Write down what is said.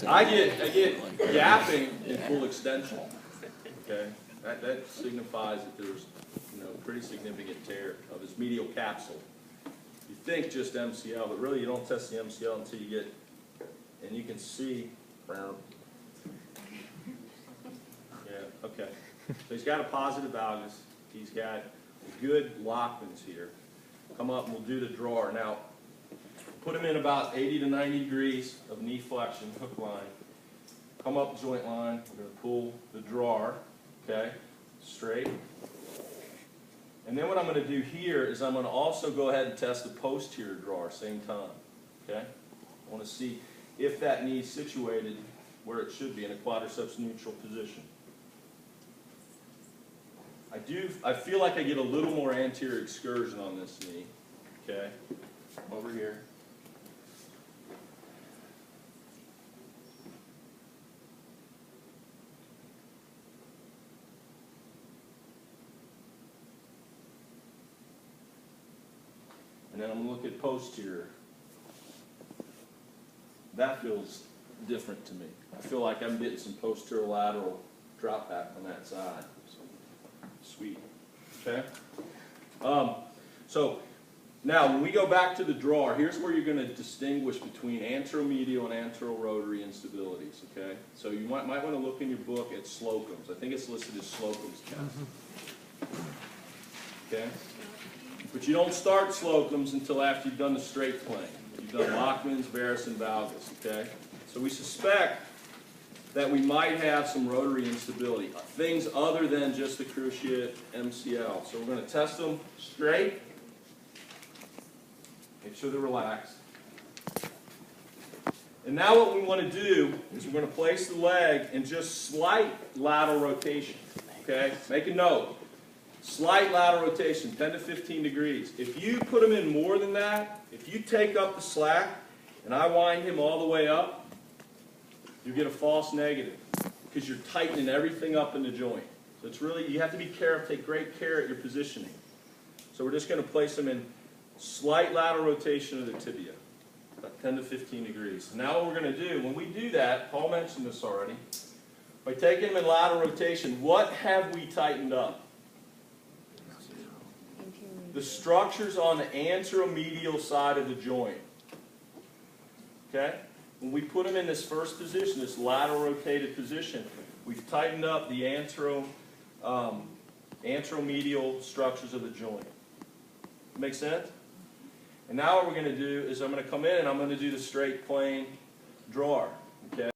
I get gapping in full extension. Okay, that signifies that there's pretty significant tear of his medial capsule. You think just MCL, but really you don't test the MCL until you get, and you can see around. Yeah, okay. So he's got a positive valgus. He's got good Lockmans here. Come up and we'll do the drawer. Now, put him in about 80 to 90 degrees of knee flexion, hook line. Come up joint line. We're going to pull the drawer, okay, straight. And then what I'm going to do here is I'm going to also go ahead and test the posterior drawer, same time, okay? I want to see if that knee's situated where it should be, in a quadriceps neutral position. I feel like I get a little more anterior excursion on this knee, okay? Over here. And then I'm going to look at posterior. That feels different to me. I feel like I'm getting some posterior lateral drop back on that side. Sweet. Okay? So now when we go back to the drawer, here's where you're going to distinguish between anteromedial and anterorotary instabilities. Okay? So you might want to look in your book at Slocum's. I think it's listed as Slocum's test. Okay? But you don't start Slocum's until after you've done the straight plane. You've done Lockmans, varus, and valgus. Okay? So we suspect that we might have some rotary instability, things other than just the cruciate MCL. So we're going to test them straight. Make sure they're relaxed. And now what we want to do is we're going to place the leg in just slight lateral rotation. Okay? Make a note. Slight lateral rotation, 10 to 15 degrees. If you put him in more than that, if you take up the slack and I wind him all the way up, you get a false negative because you're tightening everything up in the joint. So it's really, you have to be careful, take great care at your positioning. So we're just going to place them in slight lateral rotation of the tibia, about 10 to 15 degrees. So now what we're going to do, when we do that, Paul mentioned this already, by taking them in lateral rotation, what have we tightened up? The structures on the anteromedial side of the joint. Okay? When we put them in this first position, this lateral rotated position, we've tightened up the anteromedial structures of the joint. Make sense? And now what we're going to do is I'm going to come in and I'm going to do the straight plane drawer. Okay?